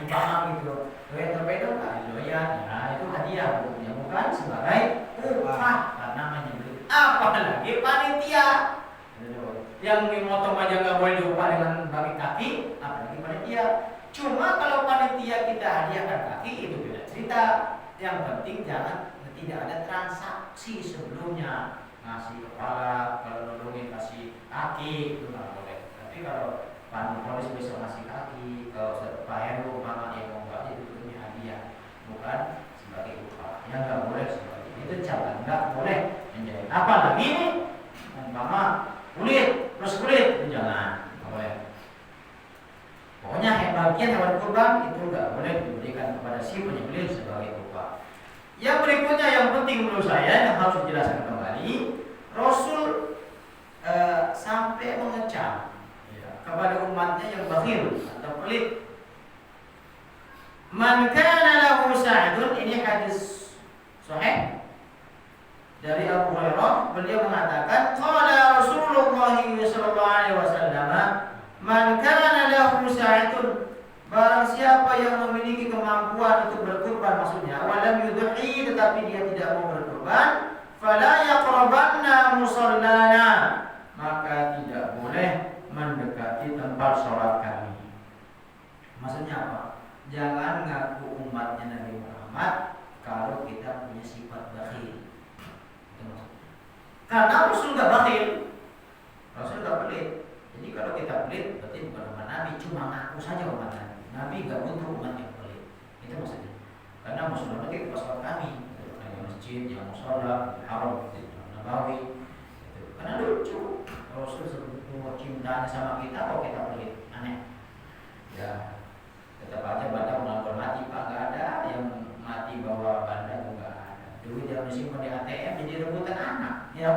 umpama gitu, doyan torpedo nggak doyan, nah itu hadiah bentuknya, bukan sebagai upah karena menyembelih. Apalagi panitia yang memotong aja nggak boleh diupah dengan bagi kaki, apalagi panitia. Cuma kalau panitia kita hadiahkan kaki itu beda cerita. Yang penting jangan tidak ada transaksi sebelumnya. Ngasih kepala, kalau nolongin kasih kaki itu nggak boleh. Tapi kalau Pak Polis bisa ngasih kaki, kalau Pak Heru mama yang mau nggak itu hadiah, bukan sebagai upah. Yang nggak boleh seperti itu, jangan nggak boleh menjadi. Apalagi ini umpama kulit plus kulit itu jangan, nggak boleh. Pokoknya bagian hewan kurban itu nggak boleh diberikan kepada si penyembelih sebagai upah. Yang berikutnya yang penting menurut saya yang harus dijelaskan kembali, Rasul sampai mengecam kepada umatnya yang bakhil atau pelit. Man kana lahu sa'dun, ini hadis sahih dari Abu Hurairah, beliau mengatakan qala Rasulullah sallallahu alaihi wasallam, man kana lahu sa'dun, barang siapa yang memiliki kemampuan untuk berkurban, maksudnya walam yudhi, tetapi dia tidak mau berkurban, fala yaqrabanna musallana, maka tidak boleh mendekati tempat sholat kami. Maksudnya apa? Jangan ngaku umatnya Nabi Muhammad kalau kita punya sifat bakhil. Karena Rasul nggak bakhil, Rasul nggak pelit. Jadi kalau kita pelit berarti bukan umat Nabi, cuma ngaku saja umat Nabi. Nabi nggak butuh umat yang pelit. Itu maksudnya. Karena Muslim itu pas kami, yang masjid, yang musola, haram, Nabawi. Karena lucu, Rasul sebetulnya cintanya sama kita, kok kita pelit, aneh. Ya, tetap aja Badak melapor mati, Pak, nggak ada yang mati bawa banda juga ada. Duit yang disimpan di ATM jadi rebutan anak, ya.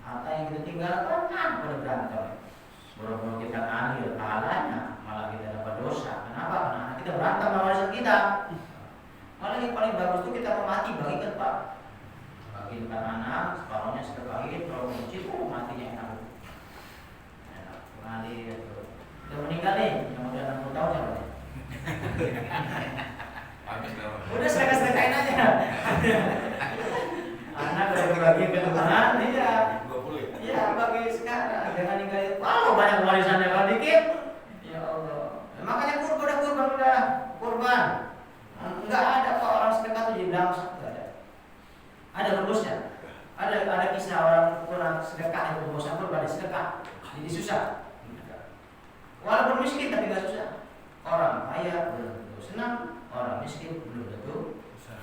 Harta yang kita tinggalkan kan pada berantem. Boro-boro kita ngambil pahalanya, malah kita dapat dosa. Kenapa? Karena kita berantem sama warisan kita. Malah yang paling bagus itu kita mau mati bagikan, Pak. Bagikan anak, separuhnya sedekahin, kalau masjid, matinya enak. Enak, mengalir. Udah meninggal nih, yang udah 60 tahun siapa nih? Udah sedekah-sedekahin aja. Anak udah berbagi ke Tuhan, iya. 20 ya? Iya, bagi sekarang. Jangan ninggalin. Kalau banyak warisannya kalau dikit, ya Allah. Makanya kurban. Enggak ada kok orang sedekah tuh jadi langsung, enggak ada. Ada rumusnya. Ada kisah orang kurang sedekah yang berbosan berbalik sedekah, jadi susah. Walaupun miskin tapi nggak susah. Orang kaya belum tentu senang, orang miskin belum tentu susah.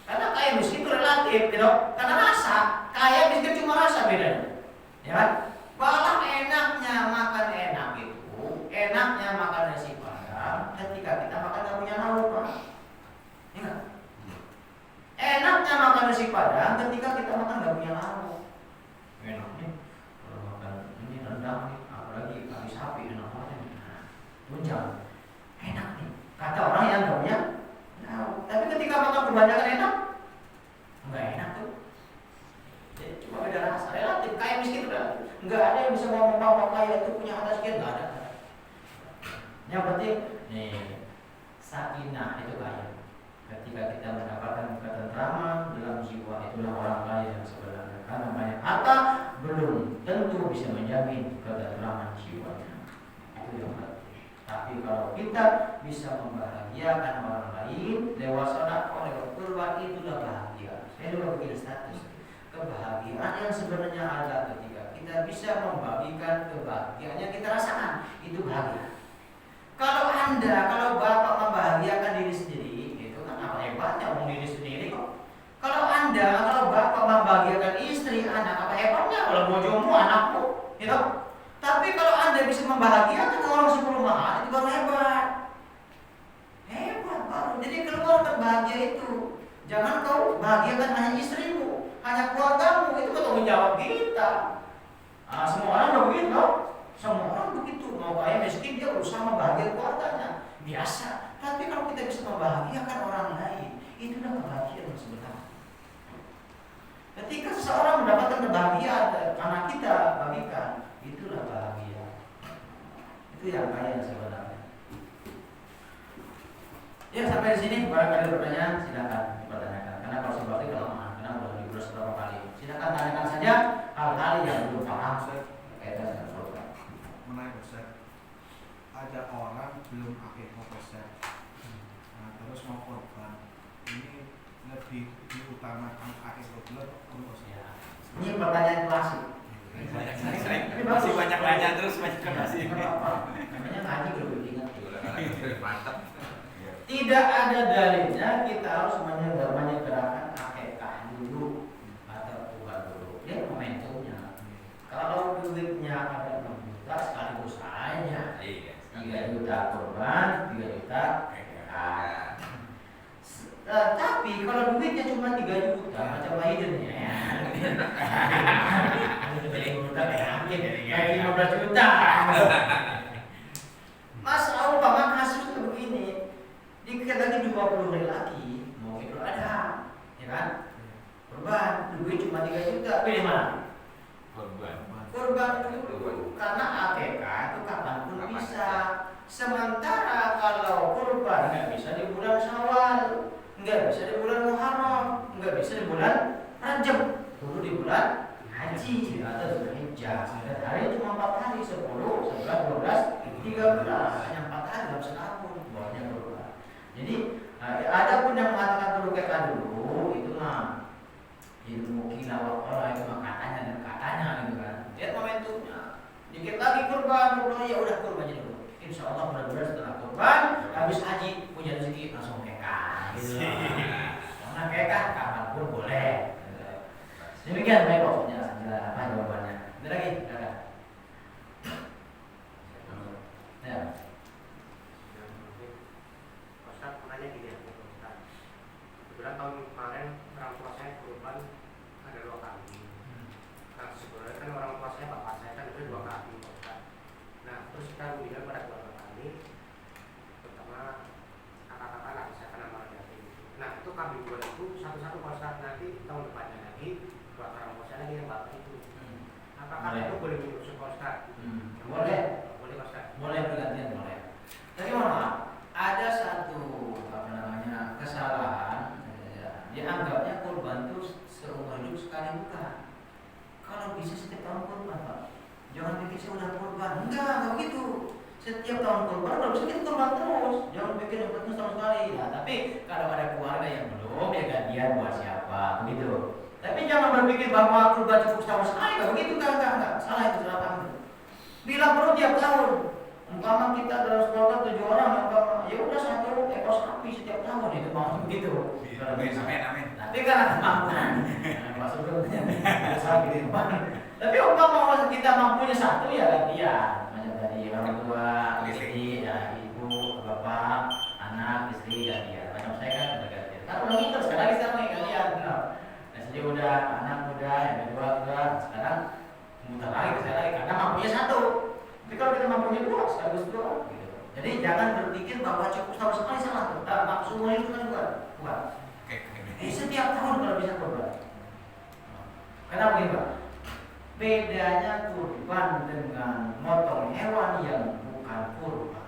Karena kaya miskin itu relatif, gitu. Karena rasa, kaya miskin cuma rasa bedanya, ya kan? Malah enaknya makan enak itu, enaknya makan nasi padang ketika kita makan nggak punya lauk, Pak. Ya kan? Enaknya makan nasi padang ketika kita makan nggak punya lauk. Enak nih, kalau makan ini rendang nih, apalagi kaki sapi enak banget nih. Tunjang, enak nih. Kata orang yang nggak punya lauk. Tapi ketika makan kebanyakan enak, nggak enak tuh. Jadi cuma beda rasa, relatif. Kaya miskin relatif. Nggak ada yang bisa ngomong bahwa kaya itu punya harta sekian, nggak ada. Yang penting nih, sakinah itu kaya. Ketika kita mendapatkan ketentraman dalam jiwa, itulah orang kaya yang sebenarnya. Karena banyak harta belum tentu bisa menjamin ketentraman jiwanya. Itu yang penting. Tapi kalau kita bisa membahagiakan orang lain lewat sedekah, lewat kurban, itulah bahagia. Saya juga bikin status. Kebahagiaan yang sebenarnya ada ketika kita bisa membagikan kebahagiaan yang kita rasakan, itu bahagia. Kalau Anda, kalau bapak membahagiakan diri sendiri, itu kan apa hebatnya omong diri sendiri kok. Kalau Anda, kalau bapak membahagiakan istri, anak, apa hebatnya kalau bojomu, anakmu, gitu. Tapi kalau Anda bisa membahagiakan orang 10 mahat, itu baru hebat. Hebat baru. Jadi keluarkan bahagia itu. Jangan kau bahagiakan hanya istrimu, hanya keluargamu, itu tanggung jawab kita. Nah, semua orang begitu, semua orang begitu. Mau kaya miskin dia berusaha membahagiakan keluarganya, biasa. Tapi kalau kita bisa membahagiakan orang lain, itulah kebahagiaan yang sebenarnya. Ketika seseorang mendapatkan kebahagiaan karena kita bagikan, itulah bahagia. Itu yang kaya sebenarnya. Ya sampai di sini barangkali pertanyaan silakan dipertanyakan. Karena kalau seperti kelemahan, karena sudah diulas berapa kali. Silakan tanyakan saja hal-hal yang belum paham kaitan dengan program. Menarik Ustaz. Ada orang belum akikah Ustaz. Nah, terus mau korban. Ini lebih diutamakan akikah dulu atau Ustaz? Ya. Ini pertanyaan klasik. Ini masih banyak nanya terus banyak kasih. Namanya ngaji belum ingat. Mantap. Tidak ada dalilnya kita harus menyegerakan akikah dulu atau bukan dulu. Ya momentumnya. Kalau duitnya ada 6 juta sekaligus aja. 3 juta kurban, 3 juta akikah. Tapi kalau duitnya cuma 3 juta macam Biden ya. 3 juta kayak 15 juta. Mas umpama kasusnya begini. Dikit lagi 20 hari lagi mau Idul Adha, ya kan? Kurban, duit cuma 3 juta, pilih mana? Kurban dulu, karena akikah itu kapanpun bisa. Sementara kalau kurban nggak bisa di bulan Syawal, nggak bisa di bulan Muharram, nggak bisa di bulan Rajab, dulu di bulan Haji atau Dzulhijjah. Dan hari cuma 4 hari, 10, 11, 12, 13, hanya 4 hari dalam setahun buatnya kurban. Jadi ada pun yang mengatakan perlu kekah dulu, itu mah ilmu kilawah orang itu mah katanya dan katanya gitu kan. Lihat momentumnya. Dikit lagi kurban, ya udah kurban aja dulu. Insya Allah mudah-mudahan setelah kurban habis haji punya rezeki langsung kekah. Gitu. Karena kekah kapanpun boleh. Demikian baik pokoknya apa jawabannya. Ada lagi? Ada. Ya. Ustaz menanya gini ya, Ustaz. Kebetulan tahun kemarin orang tua saya kurban ada 2 kali. Nah sebenarnya kan orang tua saya, bapak saya kan itu 2 kali, Ustaz. Nah terus kita rugikan pada 2 kali, terutama kakak-kakak lah, misalkan nama yatim. Nah itu kambing 2 itu satu-satu Ustaz, nanti tahun depannya lagi buat orang tua saya lagi yang bapak itu. Apakah itu boleh diusung Ustaz? Boleh. Boleh Ustaz. Boleh bergantian boleh. Tapi mohon maaf, ada satu kesalahan dianggapnya kurban itu seumur hidup sekali bukan. Kalau bisa setiap tahun kurban Pak, jangan pikir saya udah kurban, enggak begitu. Setiap tahun kurban, kalau bisa kita kurban terus, jangan pikir yang terus tahun sekali. Nah, tapi kalau ada keluarga yang belum, ya gantian buat siapa, begitu. Tapi jangan berpikir bahwa kurban cukup setahun sekali, enggak begitu, enggak. Salah itu salah paham. Bila perlu tiap tahun. Umpama kita dalam keluarga 7 orang, ya udah 1 ekor sapi setiap tahun, itu mau begitu. Amin. Tapi karena kemampuan, maksudnya sapi di depan. Tapi umpama kita mampunya 1 ya gantian, banyak dari orang tua, istri, ya ibu, bapak, anak, istri gantian. Macam saya kan udah gantian. Kan udah muter sekarang kita mau gantian, benar. Nah, jadi udah anak muda, yang kedua udah, sekarang muter lagi karena mampunya 1. Tapi kalau kita mampunya 2, sekaligus 2 gitu. Jadi jangan berpikir bahwa cukup setahun sekali salah tuh. Maksudnya itu kan bukan. Setiap tahun kalau bisa kurban. Kenapa begini Pak? Bedanya kurban dengan motong hewan yang bukan kurban.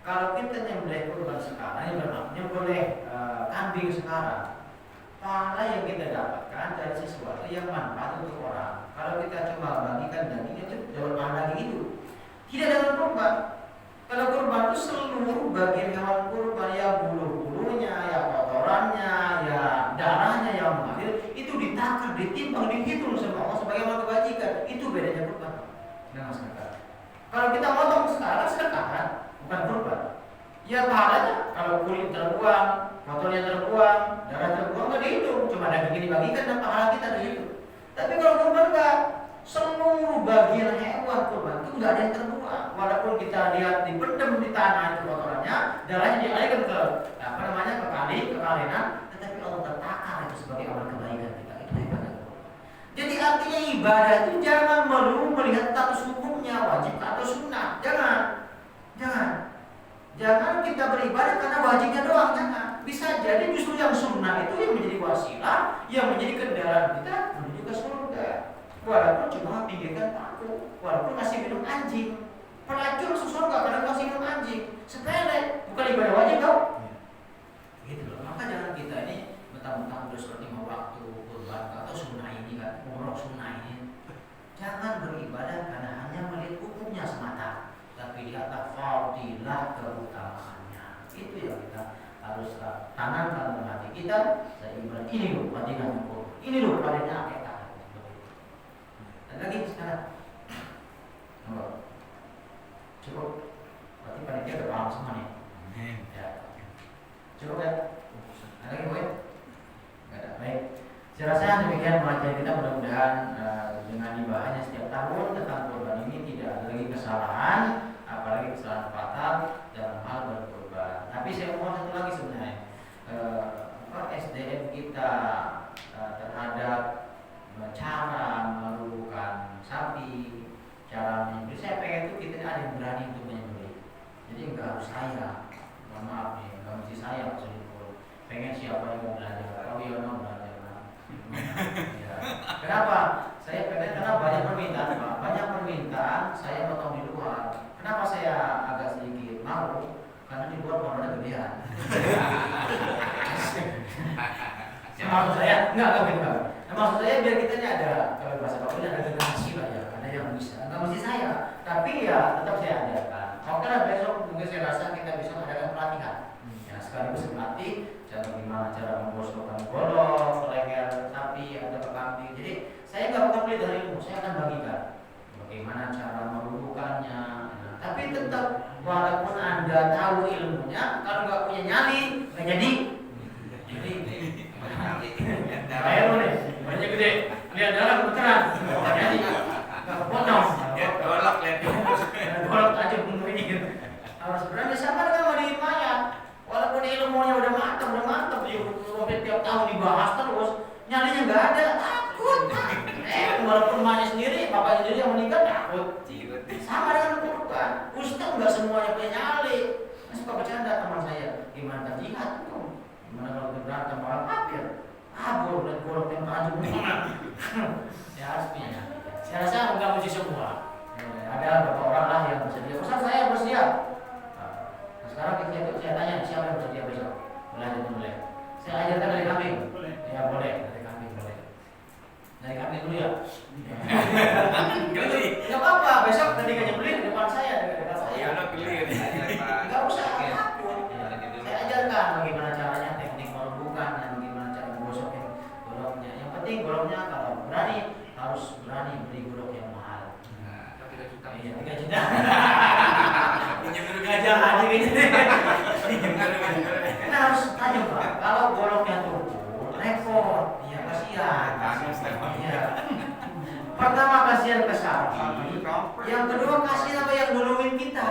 Kalau kita nyembelih kurban sekarang, nyembelih kambing sekarang, pahala yang kita dapatkan dari sesuatu yang manfaat untuk orang. Kalau kita coba bagikan dagingnya itu jauh pahala lagi itu. Tidak dengan kurban. Kalau kurban itu seluruh bagian hewan kurban, ya bulu-bulunya, ya kotorannya, ya darahnya yang mengalir, itu ditakar, ditimbang, dihitung sama Allah sebagaimana kebajikan. Itu bedanya kurban dengan sedekah. Kalau kita motong sekarang sedekah kan, bukan kurban. Ya pahalanya kalau kulit terbuang, kotornya terbuang, darah terbuang nggak dihitung, cuma daging dibagikan dan pahala kita dihitung. Tapi kalau kurban enggak, seluruh bagian hewan kurban itu nggak ada yang terbuang. Walaupun kita lihat dipendam di tanah itu kotorannya, darahnya dialirkan ke ke kali, ke kalinan, tetapi Allah tertakar itu sebagai amal kebaikan kita. Itu ibadah. Jadi artinya ibadah itu jangan melulu melihat status hukumnya wajib atau sunnah. Jangan kita beribadah karena wajibnya doang, jangan. Bisa jadi justru yang sunnah itu yang menjadi wasilah, yang menjadi kendaraan kita menuju ke surga. Walaupun cuma pinggirkan paku, walaupun ngasih minum anjing. Pelacur masuk surga karena ngasih minum anjing. Sepele, bukan ibadah wajib tau? Gitu loh. Maka jangan kita ini mentang-mentang udah sholat 5 waktu kurban atau sunnah ini kan, umroh sunnah ini. Jangan beribadah karena hanya melihat hukumnya semata, tapi lihatlah fadilah keutamaannya. Itu yang kita harus tanamkan dalam hati kita. Seibadah ini loh fadilahnya kurban, ini loh fadilahnya akikah. Dan lagi sekarang, cukup. Berarti panitia udah paham semua nih. Ya. Cukup ya. Ada lagi boleh? Gak ada. Baik. Saya rasa demikian pengajian kita, mudah-mudahan dengan ibahannya setiap tahun tentang kurban ini tidak ada lagi kesalahan, apalagi kesalahan fatal dalam hal berkurban. Tapi saya mohon satu lagi sebenarnya, SDM kita terhadap cara meluluhkan sapi, cara menyembelih. Saya pengen tuh kita ada yang berani untuk menyembelih. Jadi nggak harus saya, mohon maaf nih, nggak mesti saya maksudnya. Pengen siapa yang mau belajar, kalau Yono belajar. Ya. Kenapa? Saya pengen karena banyak permintaan, Pak. Banyak permintaan, saya potong di luar. Kenapa saya agak sedikit malu? Karena di luar warnanya gedean. Maksud saya, enggak benar. Maksud saya biar kita ini ada, kalau bahasa Papua ada generasi lah ya, ada yang bisa. Enggak mesti saya, tapi ya tetap saya ajarkan. Oke lah, besok mungkin saya rasa kita bisa mengadakan pelatihan. Ya, sekaligus melatih cara gimana cara menggosokkan golok, leher sapi atau kambing. Jadi saya nggak akan beli dari ilmu, saya akan bagikan bagaimana cara meluluhkannya. Nah, tapi tetap walaupun Anda tahu ilmunya, kalau nggak punya nyali, nggak jadi. Ayo nih, banyak gede, lihat darah kebetulan, nggak jadi, nggak kepotong. Golok lihat Golok aja mungkin. Harus berani sama dengan wali mayat. Walaupun ilmunya udah mantap, tiap tahun dibahas terus, nyalinya nggak ada, takut. Walaupun emaknya sendiri, bapaknya sendiri yang meninggal takut. Sama dengan kurban, ustaz nggak semuanya punya nyali. Saya suka bercanda teman saya, gimana jihad tuh? Gimana kalau berantem malam kafir? Abur dan golok yang tajam ya harus punya nyali. Saya rasa nggak mesti semua. Ada beberapa orang lah yang bersedia. Ustaz saya bersedia. Sekarang saya tanya siapa yang bersedia besok belajar mulai. Saya ajarkan dari kambing. Ya boleh dari kambing boleh. Dari kambing dulu ya. Gak apa-apa. Besok ketika nyembelih di depan saya dekat saya. Gak usah takut. Saya ajarkan bagaimana caranya teknik melumpuhkan dan bagaimana cara menggosokin goloknya. Yang penting goloknya kalau berani harus berani beli golok yang mahal. 3 juta. Iya 3 juta. Gajah aja gitu. Karena harus tajam Pak. Kalau goloknya turun, repot. Iya kasihan. Iya. Pertama kasihan ke sapi. Yang kedua kasihan apa yang nolongin kita.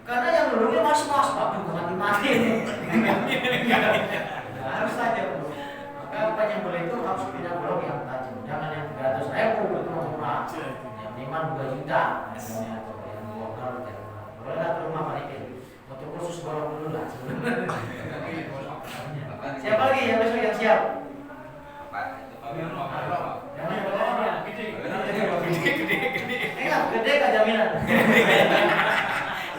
Karena yang nolongin mas-mas Pak, bukan mati-mati. Harus tajam. Maka penyembelih itu harus pindah golok yang tajam. Jangan yang 300.000 itu murah. Yang 5 2 juta. Yang 2 kali. Bolehlah ke rumah Pak Ikin untuk khusus golok dulu lah. Siapa lagi yang besok yang siap? Yang gede gak jaminan.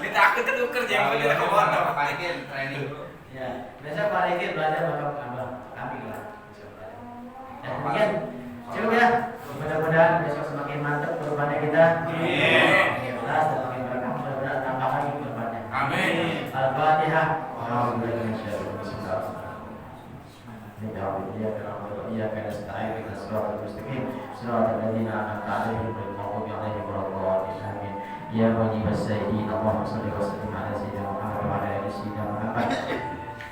Ini takut ketuker jangan beli ke motor. Pak Ikin training dulu. Ya, besok Pak Ikin belajar makam kambing lah. Ya, demikian cukup ya. Mudah-mudahan besok semakin mantap kurbannya kita. Ikhlas dan makin berkah. Mudah-mudahan tambah lagi kurbannya. Amin. Al-Fatihah. يا موجب السائلين اللهم صل وسلم على سيدنا محمد وعلى آل سيدنا محمد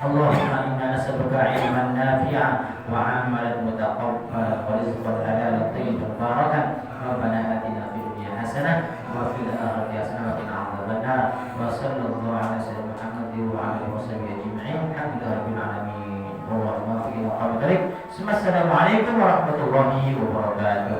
اللهم إنا نسألك علما نافعا وعملا متقبلا ورزقا حلالا طيبا مباركا ربنا آتنا في الدنيا حسنة وفي الآخرة حسنة وقنا عذاب النار وصلى الله على سيدنا محمد وعلى آله وصحبه أجمعين الحمد لله رب العالمين والله الموفق إلى القول الكريم ثم السلام عليكم ورحمة الله وبركاته.